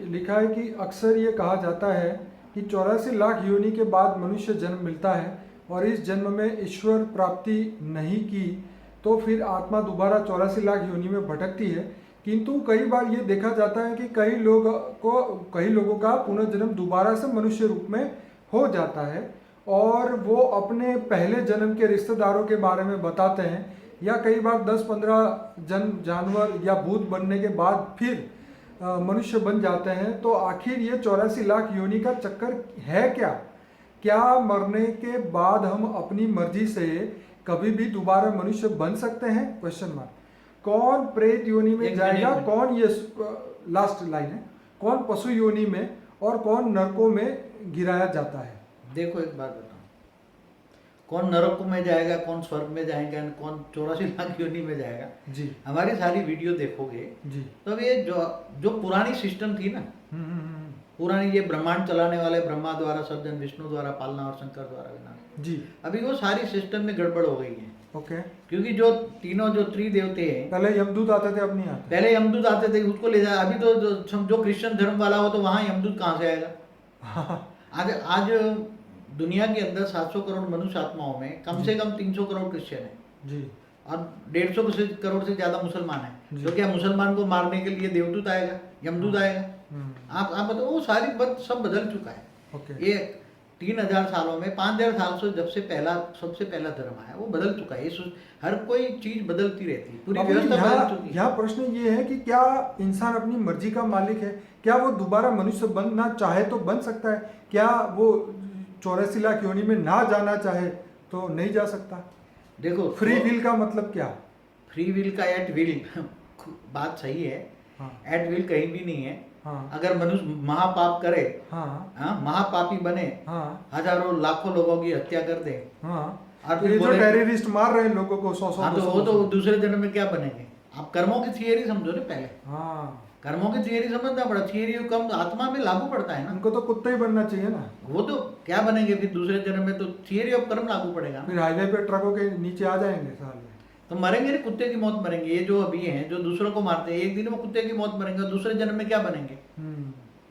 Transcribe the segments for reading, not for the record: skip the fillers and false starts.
लिखा है कि अक्सर ये कहा जाता है कि 84 लाख योनि के बाद मनुष्य जन्म मिलता है और इस जन्म में ईश्वर प्राप्ति नहीं की तो फिर आत्मा दोबारा 84 लाख योनि में भटकती है। किंतु कई बार ये देखा जाता है कि कई लोगों का पुनर्जन्म दोबारा से मनुष्य रूप में हो जाता है और वो अपने पहले जन्म के रिश्तेदारों के बारे में बताते हैं, या कई बार 10-15 जानवर या भूत बनने के बाद फिर मनुष्य बन जाते हैं। तो आखिर ये 84 लाख योनि का चक्कर है क्या? क्या मरने के बाद हम अपनी मर्जी से कभी भी दोबारा मनुष्य बन सकते हैं? Question mark. कौन प्रेत योनि में जाएगा, कौन, ये लास्ट लाइन है, कौन पशु योनि में और कौन नरकों में गिराया जाता है? देखो एक बात बताओ, कौन नरक में जाएगा, कौन स्वर्ग में जाएगा, कौन 84 लाख योनि में जाएगा जी। हमारी सारी वीडियो देखोगे जी तो अब ये जो पुरानी सिस्टम थी ना, पुरानी ये ब्रह्मांड चलाने वाले ब्रह्मा द्वारा सर्जन, विष्णु द्वारा पालना और शंकर द्वारा विनाश जी, अभी वो सारी सिस्टम में गड़बड़ हो गई है। ओके। क्योंकि जो तीनों जो त्रिदेवते हैं, पहले यमदूत आते थे, अब नहीं आते। पहले यमदूत आते थे, उसको ले जाए। अभी तो जो क्रिश्चियन धर्म वाला हो तो वहाँ यमदूत कहाँ से आएगा? आज दुनिया के अंदर 700 करोड़ मनुष्य आत्माओं में कम से कम 300 करोड़ क्रिश्चियन है जी और 150 करोड़ से ज्यादा मुसलमान है। तो क्या मुसलमान को मारने के लिए देवदूत आएगा, यमदूत आएगा? आप बताओ, वो सारी सब बदल चुका है। ओके। ये 3000 सालों में 5000 साल से जब से सबसे पहला धर्म आया वो बदल चुका है। हर कोई चीज बदलती रहती है, पूरी व्यवस्था बदल चुकी है। यहाँ प्रश्न ये है कि क्या इंसान अपनी मर्जी का मालिक है? क्या वो दोबारा मनुष्य बनना चाहे तो बन सकता है? क्या वो 84 लाख योनि में ना जाना चाहे तो नहीं जा सकता? देखो, फ्री विल का मतलब क्या? फ्री विल का एट विल बात सही है। एट विल कहीं भी नहीं है। अगर मनुष्य महापाप करे, महापापी बने, हजारों लाखों लोगों की हत्या कर दे, और ये जो टेररिस्ट मार रहे हैं लोगों को 100-100 तो वो तो दूसरे जन्म में क्या बनेंगे? आप कर्मों की थियरी समझो ना पहले। कर्मों की थियरी समझना पड़ा। थियरी कम आत्मा में लागू पड़ता है ना। उनको तो कुत्ते ही बनना चाहिए ना। वो तो क्या बनेंगे फिर दूसरे जन्म में? तो थियरी ऑफ कर्म लागू पड़ेगा। फिर हाईवे पे ट्रकों के नीचे आ जाएंगे साले। तो मरेंगे नहीं, कुत्ते की मौत मरेंगे। ये जो अभी हैं जो दूसरों को मारते हैं, एक दिन वो कुत्ते की मौत मरेंगे। दूसरे जन्म में क्या बनेंगे?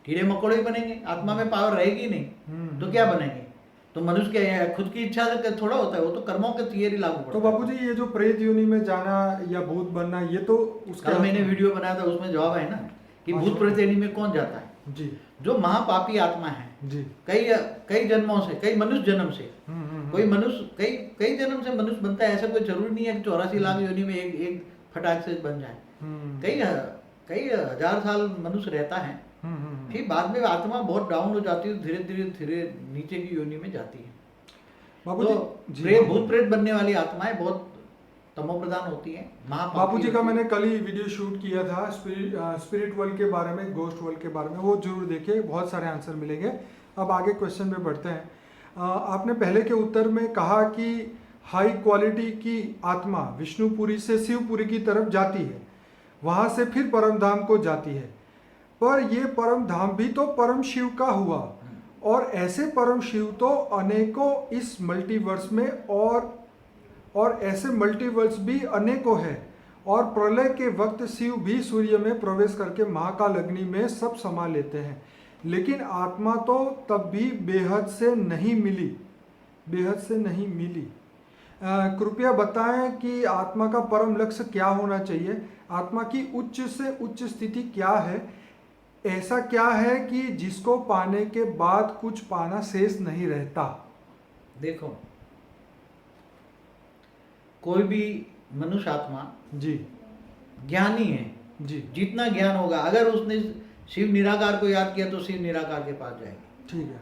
कीड़े मकोड़े ही बनेंगे। आत्मा में पावर रहेगी नहीं तो क्या बनेंगे? तो मनुष्य के खुद की इच्छा से थोड़ा होता है, वो तो कर्मों के थियरी लागू पड़ता है। तो बापूजी ये जो प्रेत योनि में जाना या भूत बनना, ये तो उसका कल मैंने वीडियो बनाया था, उसमें जवाब है ना कि भूत प्रेत योनि में कौन जाता है? जी। जो महापापी आत्मा है जी, कई जन्मों से, कई मनुष्य जन्म से, कोई मनुष्य कई जन्म से मनुष्य बनता है। ऐसा कोई जरूरी नहीं है कि 84 लाख योनि में एक फटाक से बन जाए। कई हजार साल मनुष्य रहता है, फिर बाद में आत्मा बहुत डाउन हो जाती है, धीरे धीरे नीचे की योनि में जाती है। तो भूत प्रेत बनने वाली आत्माएं बहुत तमोप्रधान होती है। बापू जी का मैंने कल ही वीडियो शूट किया था स्पिरिट वर्ल्ड के बारे में, गोस्ट वर्ल्ड के बारे में, वो जरूर देखिए, बहुत सारे आंसर मिलेंगे। अब आगे क्वेश्चन पे बढ़ते हैं। आपने पहले के उत्तर में कहा कि हाई क्वालिटी की आत्मा विष्णुपुरी से शिवपुरी की तरफ जाती है, वहाँ से फिर परम धाम को जाती है, पर ये परम धाम भी तो परम शिव का हुआ, और ऐसे परम शिव तो अनेकों इस मल्टीवर्स में, और ऐसे मल्टीवर्स भी अनेकों हैं, और प्रलय के वक्त शिव भी सूर्य में प्रवेश करके महाकाल अग्नि में सब समा लेते हैं, लेकिन आत्मा तो तब भी बेहद से नहीं मिली। कृपया बताएं कि आत्मा का परम लक्ष्य क्या होना चाहिए? आत्मा की उच्च से उच्च स्थिति क्या है? ऐसा क्या है कि जिसको पाने के बाद कुछ पाना शेष नहीं रहता? देखो, कोई भी मनुष्य आत्मा जी ज्ञानी है जी, जितना ज्ञान होगा, अगर उसने शिव निराकार को याद किया तो शिव निराकार के पास जाएगी। ठीक है।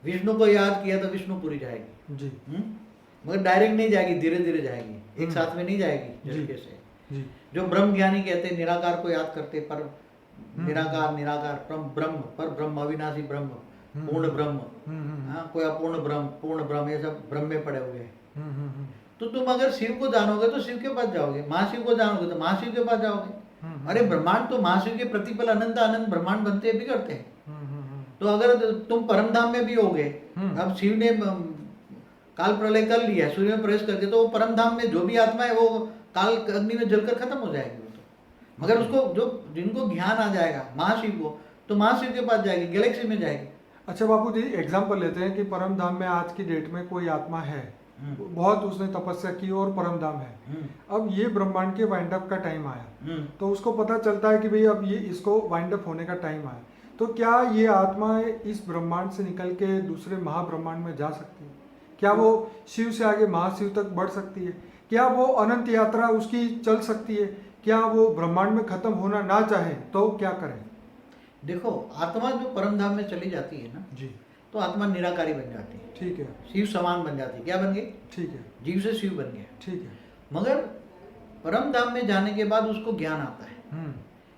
विष्णु को याद किया तो विष्णुपुरी जाएगी जी। मगर डायरेक्ट नहीं जाएगी, धीरे धीरे जाएगी, एक साथ में नहीं जाएगी झटके से जी। जो ब्रह्म ज्ञानी कहते हैं, निराकार को याद करते, पर निराकार ब्रह्म, पर ब्रह्म, अविनाशी ब्रह्म, पूर्ण ब्रह्म, कोई अपूर्ण ब्रह्म, पूर्ण ब्रह्म, ये सब ब्रह्म में पड़े हुए हैं। तो तुम अगर शिव को जानोगे तो शिव के पास जाओगे, महाशिव को जानोगे तो महाशिव के पास जाओगे। अरे ब्रह्मांड तो महाशिव के प्रतिपल अनंत अनंत ब्रह्मांड बनते हैं, बिगड़ते हैं। तो अगर तुम परमधाम में भी होगे, अब शिव ने काल प्रलय कर लिया, सूर्य में प्रवेश करके, तो वो परमधाम में जो भी आत्मा है वो काल अग्नि में जलकर खत्म हो जाएगी। मगर उसको जो जिनको ज्ञान आ जाएगा महाशिव को, तो महाशिव के पास जाएगी, गैलेक्सी में जाएगी। अच्छा बापू जी, एग्जाम्पल लेते हैं कि परम धाम में आज की डेट में कोई आत्मा है, बहुत उसने तपस्या की और परम धाम है। अब ये ब्रह्मांड के वाइंड अप का टाइम आया, तो उसको पता चलता है कि भाई अब ये इसको वाइंड अप होने का टाइम आया, तो क्या ये आत्माएं इस ब्रह्मांड से निकल के दूसरे महाब्रह्मांड में जा सकती है? क्या वो शिव से आगे महाशिव तक बढ़ सकती है? क्या वो अनंत यात्रा उसकी चल सकती है? क्या वो ब्रह्मांड में खत्म होना ना चाहे तो क्या करें? देखो, आत्मा जो परम धाम में चली जाती है ना जी, तो आत्मा निराकारी बन जाती है, ठीक है, शिव समान बन जाती है। क्या बन गई? ठीक है, जीव से शिव बन गया। ठीक है। मगर परम धाम में जाने के बाद उसको ज्ञान आता है,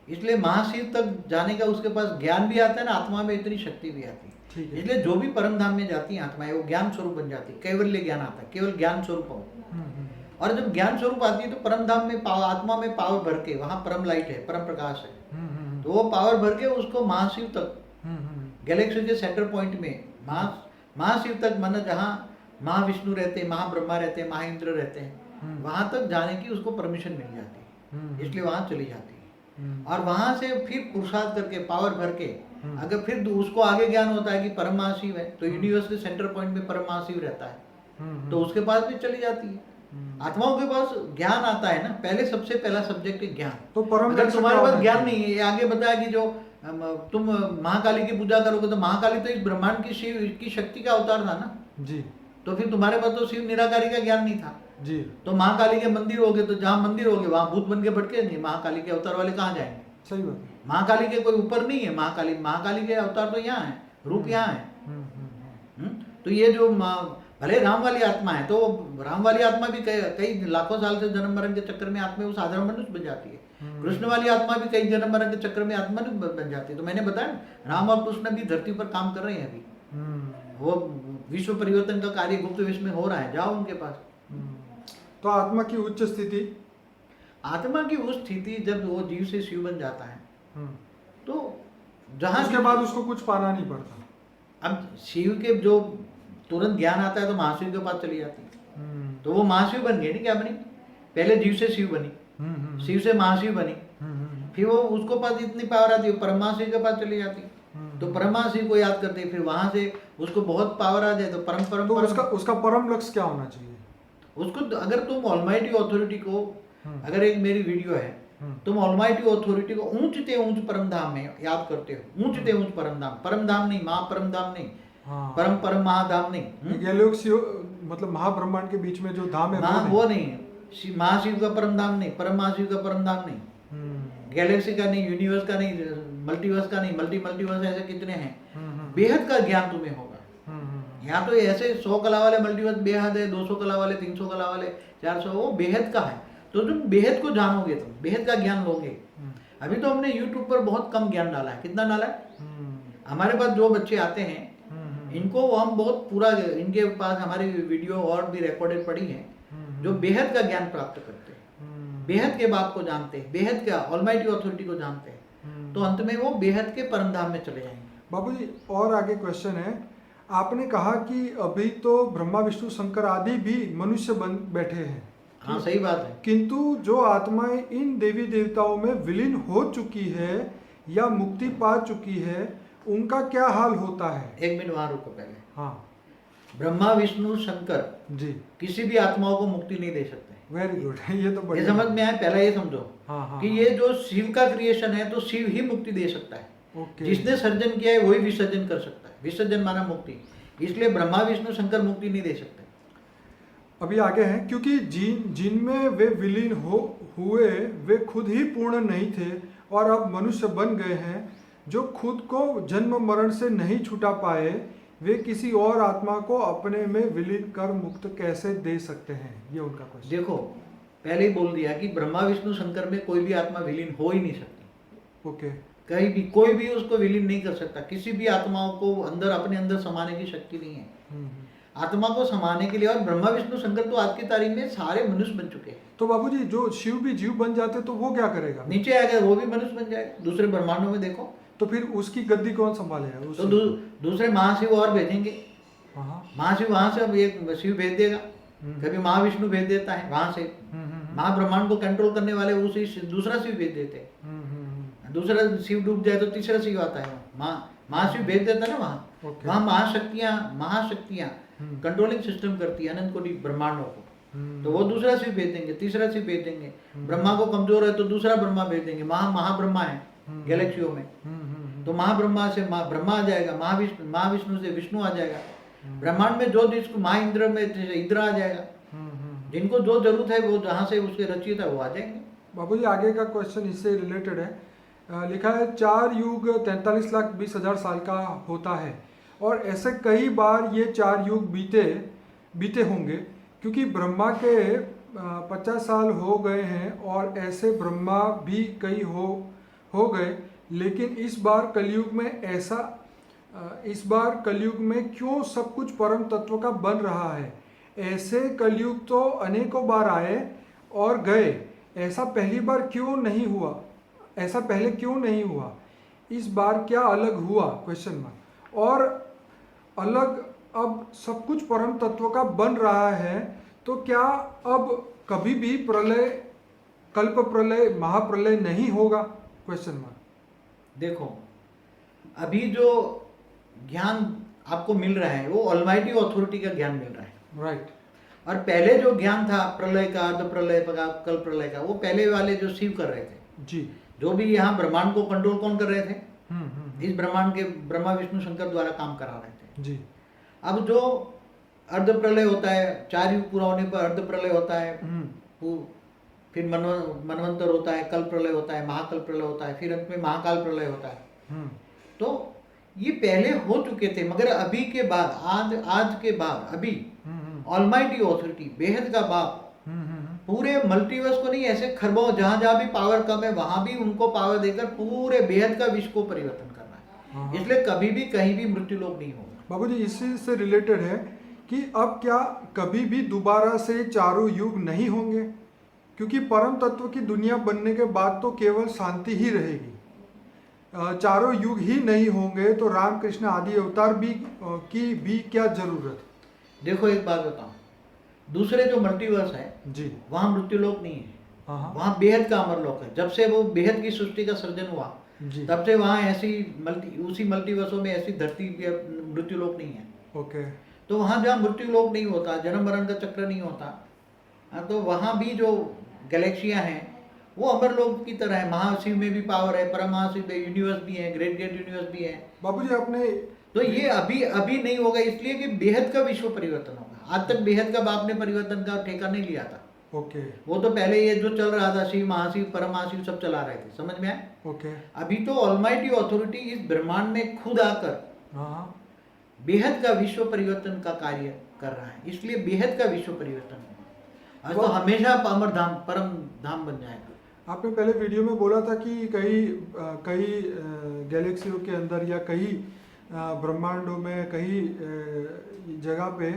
इसलिए महाशिव तक जाने का उसके पास ज्ञान भी आता है ना, आत्मा में इतनी शक्ति भी आती है। ठीक है। इसलिए जो भी परम धाम में जाती है आत्माएं, वो ज्ञान स्वरूप बन जाती है, कैवल्य ज्ञान आता है, केवल ज्ञान स्वरूप हो। और जब ज्ञान स्वरूप आती है तो परम धाम में आत्मा में पावर भर के, वहां परम लाइट है, परम प्रकाश है, तो वो पावर भर के उसको महाशिव तक, गैलेक्सी के सेंटर पॉइंट में महाशिव तक, माना जहाँ महाविष्णु रहते हैं, महाब्रह्मा रहते हैं, महाइंद्र रहते हैं, वहां तक जाने की उसको परमिशन मिल जाती है, इसलिए वहां चली जाती है। और वहां से फिर पुरुषार्थ करके, पावर भर के, अगर फिर उसको आगे ज्ञान होता है कि परम महाशिव है, तो यूनिवर्स के सेंटर पॉइंट में परम महाशिव रहता है, तो उसके पास भी चली जाती है। आत्माओं के पास ज्ञान आता है ना, पहले सबसे पहला सब्जेक्ट है ज्ञान। तो परम अगर तुम्हारे पास ज्ञान नहीं है, ये आगे बताया कि जो तुम महाकाली की पूजा करोगे, तो महाकाली तो इस ब्रह्मांड की शिव की शक्ति का अवतार था ना जी, तो फिर तुम्हारे पास तो शिव निराकारी का ज्ञान नहीं था जी, तो महाकाली के मंदिर होगे, तो जहाँ मंदिर होगे वहां भूत बन के भटके नहीं, महाकाली के अवतार वाले कहाँ जाएंगे? सही बात है। महाकाली के कोई ऊपर नहीं है, महाकाली के अवतार तो यहाँ है, रूप यहाँ है। तो ये जो भले राम वाली आत्मा है, तो राम वाली आत्मा भी कई लाखों साल से जन्म मरण के चक्कर में आत्मा वो साधारण मनुष्य बन जाती है। कृष्ण वाली आत्मा भी कई जन्म मरण के चक्कर में आत्मा बन जाती है। तो मैंने बताया राम और कृष्ण भी धरती पर काम कर रहे हैं अभी, वो विश्व परिवर्तन का कार्य गुप्त विश्व में हो रहा है, जाओ उनके पास। तो आत्मा की उच्च स्थिति, आत्मा की उस स्थिति जब वो जीव से शिव बन जाता है, तो जहां उसके बाद उसको कुछ पाना नहीं पड़ता। अब शिव के जो तुरंत ज्ञान आता है तो महाशिव के पास चली जाती है, तो वो महाशिव बन गई। नहीं, क्या बनी? पहले जीव से शिव बनी, शिव से महाशिव बनी, फिर वो उसको पास इतनी पावर आती है, परमाशिव के पास चली जाती है, तो परमाशिव को याद करते हैं, फिर वहां से उसको बहुत पावर आ जाए तो परम उसका परम लक्ष्य क्या होना चाहिए? उसको अगर तुम ऑलमाइटी अथॉरिटी को, अगर एक मेरी वीडियो है, तुम ऑलमाइटी अथॉरिटी को ऊंचते ऊंच परम धाम में याद करते हो, ऊंचते ऊंच परम धाम नहीं, महापरम धाम नहीं, परम महाधाम नहीं, गैलेक्सी मतलब महाब्रह्मांड के बीच में जो धाम है वो नहीं, महाशिव का परम धाम नहीं, परम महाशिव का परम धाम नहीं, गैलेक्सी का नहीं, यूनिवर्स का नहीं, मल्टीवर्स का नहीं, मल्टीवर्स ऐसे कितने हैं। बेहद का ज्ञान तुम्हें होगा। यहाँ तो ऐसे 100 कला वाले मल्टीवर्स बेहद है, 200 कला वाले, 300 कला वाले, 400, वो बेहद का है। तो तुम बेहद को जानोगे, तुम बेहद का ज्ञान लोगे। अभी तो हमने YouTube पर बहुत कम ज्ञान डाला है। कितना डाला है? हमारे पास जो बच्चे आते हैं इनको हम बहुत पूरा, इनके पास हमारी वीडियो और भी रिकॉर्डेड पड़ी है, जो बेहद का ज्ञान प्राप्त करते हैं, बेहद के बाप को जानते हैं, बेहद का ऑलमाइटी अथॉरिटी को जानते हैं, तो अंत में वो बेहद के परम धाम में चले जाएंगे। बाबूजी, और आगे क्वेश्चन है, आपने कहा कि अभी तो ब्रह्मा विष्णु शंकर आदि भी मनुष्य बन बैठे हैं। हाँ, सही बात है। किंतु जो आत्माएं इन देवी देवताओं में विलीन हो चुकी है या मुक्ति पा चुकी है, उनका क्या हाल होता है? एक मिनट वहां रुको पहले। हाँ, ब्रह्मा विष्णु शंकर जी किसी भी आत्माओं को मुक्ति नहीं दे सकते। वेरी गुड, ये तो बढ़िया, ये समझ में आए? पहला ये समझो कि ये जो शिव का क्रिएशन है, तो शिव ही मुक्ति दे सकता है। जिसने सर्जन किया है वही विसर्जन कर सकता है। विसर्जन माना मुक्ति, इसलिए ब्रह्मा विष्णु शंकर मुक्ति नहीं दे सकते। अभी आगे हैं, क्योंकि जिनमें वे विलीन हुए वे खुद ही पूर्ण नहीं थे और अब मनुष्य बन गए हैं, जो खुद को जन्म मरण से नहीं छुटा पाए, वे किसी और आत्मा को अपने में विलीन कर मुक्त कैसे दे सकते हैं? ये उनका क्वेश्चन। देखो, पहले ही बोल दिया कि ब्रह्मा विष्णु शंकर में कोई भी आत्मा विलीन हो ही नहीं सकती। ओके, कहीं भी कोई भी उसको विलीन नहीं कर सकता। किसी भी आत्माओं को अंदर अपने अंदर समाने की शक्ति नहीं है। आत्मा को समाने के लिए, और ब्रह्मा विष्णु शंकर तो आज की तारीख में सारे मनुष्य बन चुके हैं। तो बाबूजी, जो शिव भी जीव बन जाते तो वो क्या करेगा? नीचे आएगा, वो भी मनुष्य बन जाएगा। दूसरे ब्रह्मांडों में देखो, तो फिर उसकी गद्दी कौन संभालेगा? तो दूसरे महाशिव और भेजेंगे। महाशिव वहां से अब एक शिव भेज देगा, कभी महाविष्णु भेज देता है वहां से, महाब्रह्मांड को कंट्रोल करने वाले उसी दूसरा शिव भेज देते हैं। दूसरा शिव डूब जाए तो तीसरा शिव आता है, महाशिव भेज देता है ना वहाँ। वहाँ महाशक्तियाँ कंट्रोलिंग सिस्टम करती है अनंत कोटि ब्रह्मांडों को, तो वो दूसरा शिव भेज देंगे, तीसरा शिव भेज देंगे। ब्रह्मा को कमजोर है तो दूसरा ब्रह्मा भेज देंगे। महाब्रह्मा है गैलेक्सियों में, तो महाब्रह्मा से ब्रह्मा आ जाएगा, महाविष्णु से विष्णु आ जाएगा। ब्रह्मांड में जो जिसको महाइंद्र में इंद्र आ जाएगा। जिनको जो जरूरत है वो जहाँ से उसके रचित है वो आ जाएंगे। बाबू जी आगे का क्वेश्चन इससे रिलेटेड है। लिखा है 4 युग 43,20,000 साल का होता है और ऐसे कई बार ये 4 युग बीते होंगे, क्योंकि ब्रह्मा के 50 साल हो गए हैं और ऐसे ब्रह्मा भी कई हो गए। लेकिन इस बार कलयुग में क्यों सब कुछ परम तत्व का बन रहा है? ऐसे कलयुग तो अनेकों बार आए और गए, ऐसा पहली बार क्यों नहीं हुआ? ऐसा पहले क्यों नहीं हुआ? इस बार क्या अलग हुआ? Question mark. और अलग अब सब कुछ परम तत्व का बन रहा है, तो क्या अब कभी भी प्रलय, कल्प प्रलय, महाप्रलय नहीं होगा? Question mark. देखो, अभी जो ज्ञान आपको मिल रहा है वो ऑलमाइटी अथॉरिटी का ज्ञान मिल रहा है, राइट। और पहले जो ज्ञान था प्रलय का, अर्ध प्रलय का, कल प्रलय का, वो पहले वाले जो शिव कर रहे थे जी। जो भी यहाँ ब्रह्मांड को कंट्रोल कौन कर रहे थे? इस ब्रह्मांड के ब्रह्मा विष्णु शंकर द्वारा काम करा रहे थे जी। अब जो अर्ध प्रलय होता है, 4 युग पूरा होने पर अर्ध प्रलय होता है, फिर मनवंतर होता है, कल प्रलय होता है, महाकल प्रलय होता है, फिर अंत में महाकाल प्रलय होता है। तो ये पहले हो चुके थे, मगर अभी के बाद, आज के बाद अभी ऑलमाइटी ऑथोरिटी, बेहद का बाप, पूरे मल्टीवर्स को नहीं, ऐसे खरबों जहां भी पावर कम है वहां भी उनको पावर देकर पूरे बेहद का विश्व को परिवर्तन करना है। इसलिए कभी भी कहीं भी मृत्यु लोक नहीं होगा। बाबूजी इसी से रिलेटेड है कि अब क्या कभी भी दोबारा से 4 युग नहीं होंगे? क्योंकि परम तत्व की दुनिया बनने के बाद तो केवल शांति ही रहेगी, 4 युग ही नहीं होंगे, तो रामकृष्ण आदि अवतार की भी क्या जरूरत? देखो एक बात बताऊं, दूसरे जो मल्टीवर्स है जी, वहां मृत्यु लोक नहीं है, वहां बेहद का अमर लोक है। जब से वो बेहद की सृष्टि का सर्जन हुआ तब से वहां ऐसी उसी मल्टीवर्सों में ऐसी धरती मृत्यु लोक नहीं है। ओके। तो वहां जहाँ मृत्यु लोक नहीं होता, जन्म मरण का चक्र नहीं होता, तो वहां भी जो गैलेक्सियां हैं वो अमर लोक की तरह है। महाशिव में भी पावर है, परम महाशिव यूनिवर्स भी है, ग्रेट यूनिवर्स भी है। बाबूजी आपने तो ये अभी नहीं होगा, इसलिए कि बेहद का विश्व परिवर्तन होगा। आज तक बेहद का बाप ने परिवर्तन का ठेका नहीं लिया था। ओके। वो तो पहले ये जो चल रहा था, शिव महाशिव परम महाशिव सब चला रहे थे, समझ में आए? ओके। अभी तो ऑलमाइटी अथॉरिटी इस ब्रह्मांड में खुद आकर बेहद का विश्व परिवर्तन का कार्य कर रहा है, इसलिए बेहद का विश्व परिवर्तन होगा। आज तो हमेशा अमर धाम, परम धाम बन जाएगा। आपने पहले वीडियो में बोला था कि कई गैलेक्सियों के अंदर या कई ब्रह्मांडों में कई जगह पे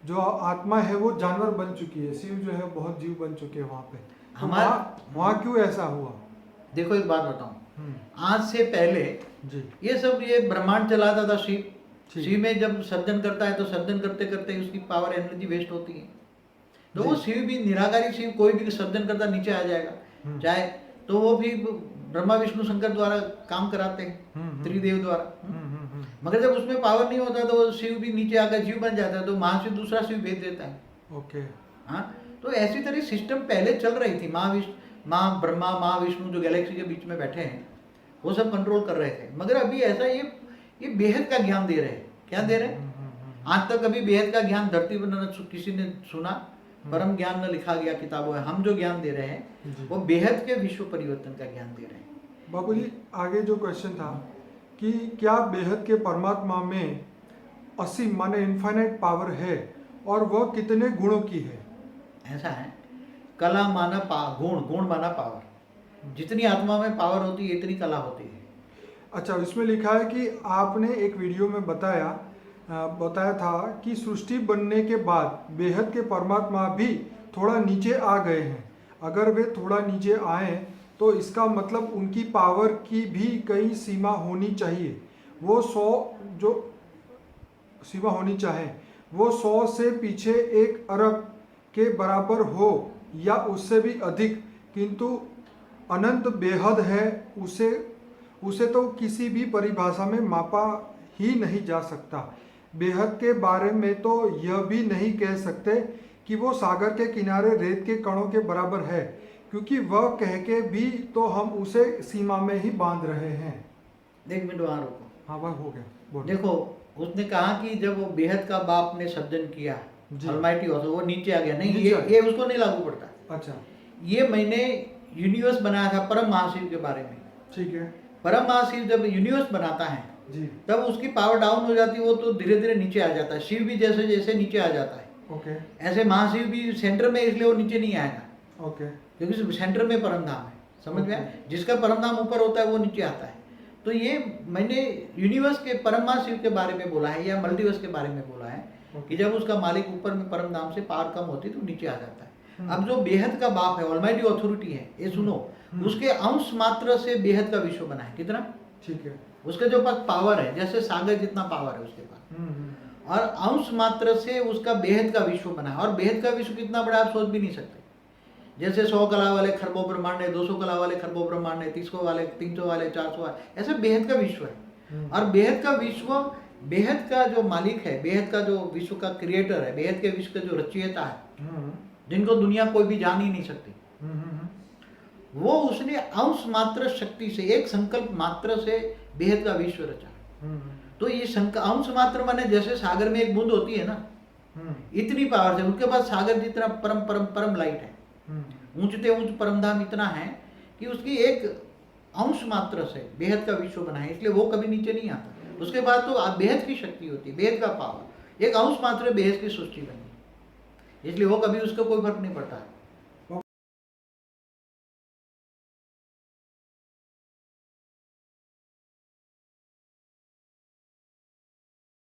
जो आत्मा है वो जानवर बन चुकी है, शिव जो है बहुत जीव बन चुके हैं वहाँ पे। तो वहाँ क्यों ऐसा हुआ? देखो एक बात बताऊं, आज से पहले जी ये ब्रह्मांड चलाता था शिव में जब सर्जन करता है तो सर्जन करते करते उसकी पावर एनर्जी वेस्ट होती है। तो वो शिव भी निराकारी शिव कोई भी सर्जन करता नीचे आ जाएगा, चाहे तो वो भी ब्रह्मा विष्णु शंकर द्वारा काम कराते हैं, त्रिदेव द्वारा। मगर जब उसमें पावर नहीं होता तो शिव भी नीचे आकर जीव बन जाता है, तो महाशिव दूसरा शिव भेज देता है। ओके। हाँ, तो ऐसी तरह सिस्टम पहले चल रही थी। माँ ब्रह्मा, माँ विष्णु जो गैलेक्सी के बीच में बैठे हैं वो सब कंट्रोल कर रहे थे। मगर अभी ऐसा ये बेहद का ज्ञान दे रहे हैं। क्या दे रहे हैं? आज तक कभी बेहद का ज्ञान धरती पर न किसी ने सुना, परम ज्ञान न लिखा गया किताबों में। हम जो ज्ञान दे रहे हैं वो बेहद के विश्व परिवर्तन का ज्ञान दे रहे हैं। बाबूजी आगे जो क्वेश्चन था कि क्या बेहद के परमात्मा में असीम माने इनफाइनाइट पावर है और वह कितने गुणों की है? ऐसा है, कला माना गुण माना पावर। जितनी आत्मा में पावर होती है इतनी कला होती है। अच्छा, इसमें लिखा है कि आपने एक वीडियो में बताया था कि सृष्टि बनने के बाद बेहद के परमात्मा भी थोड़ा नीचे आ गए हैं। अगर वे थोड़ा नीचे आए तो इसका मतलब उनकी पावर की भी कई सीमा होनी चाहिए। वो 100 से पीछे 1 अरब के बराबर हो या उससे भी अधिक, किंतु अनंत बेहद है, उसे तो किसी भी परिभाषा में मापा ही नहीं जा सकता। बेहद के बारे में तो यह भी नहीं कह सकते कि वो सागर के किनारे रेत के कणों के बराबर है, क्योंकि वह कह के भी तो हम उसे सीमा में ही बांध रहे हैं। एक मिनट वहां रुको। हाँ वह हो गया, बोलो। देखो उसने कहा कि जब वो बेहद का बाप ने सर्जन किया, ऑलमाइटी हो, तो वो नीचे आ गया। नहीं, ये उसको नहीं लागू पड़ता। अच्छा, ये मैंने यूनिवर्स बनाया था परम महाशिव के बारे में। ठीक है। परम महाशिव जब यूनिवर्स बनाता है जी, तब उसकी पावर डाउन हो जाती है, वो तो धीरे धीरे नीचे आ जाता है। शिव भी जैसे जैसे नीचे आ जाता है, ओके ऐसे महाशिव भी सेंटर में, इसलिए वो नीचे नहीं आएगा, ओके, क्योंकि सेंटर में परम धाम है। समझ में आया? जिसका परम धाम ऊपर होता है वो नीचे आता है। तो ये मैंने यूनिवर्स के परम महाशिव के बारे में बोला है, या मल्टीवर्स के बारे में बोला है कि जब उसका मालिक ऊपर में परम धाम से पावर कम होती तो नीचे आ जाता है। अब जो बेहद का बाप है, ऑलमाइटी अथॉरिटी है, ये सुनो, उसके अंश मात्र से बेहद का विश्व बना है। कितना? ठीक है। उसके जो पास पावर है, जैसे सागर जितना पावर है उसके पास, और अंश मात्र से उसका बेहद का विश्व बना है। और बेहद का विश्व कितना बड़ा आप सोच भी नहीं सकते। जैसे 100 कला वाले खरबों ब्रह्मांड है, 200 कला वाले खरबों ब्रह्मांड है, 300 वाले 400 वाले, ऐसे बेहद का विश्व है। और बेहद का विश्व, बेहद का जो मालिक है, बेहद का जो विश्व का क्रिएटर है, बेहद के विश्व का जो रचयिता है, जिनको दुनिया कोई भी जान ही नहीं सकती, वो उसने अंश मात्र शक्ति से, एक संकल्प मात्र से बेहद का विश्व रचा। तो ये अंश मात्र माने जैसे सागर में एक बूंद होती है ना, इतनी पावर से उसके पास सागर जितना परम परम परम लाइट है, ऊंचते ऊंच परमधाम इतना है कि उसकी एक अंश मात्र से बेहद का विश्व बना है, इसलिए वो कभी नीचे नहीं आता। उसके बाद तो बेहद की शक्ति होती है, बेहद का पावर, एक अंश मात्र बेहद की सृष्टि बनी, इसलिए वो कभी उसका कोई फर्क नहीं पड़ता है।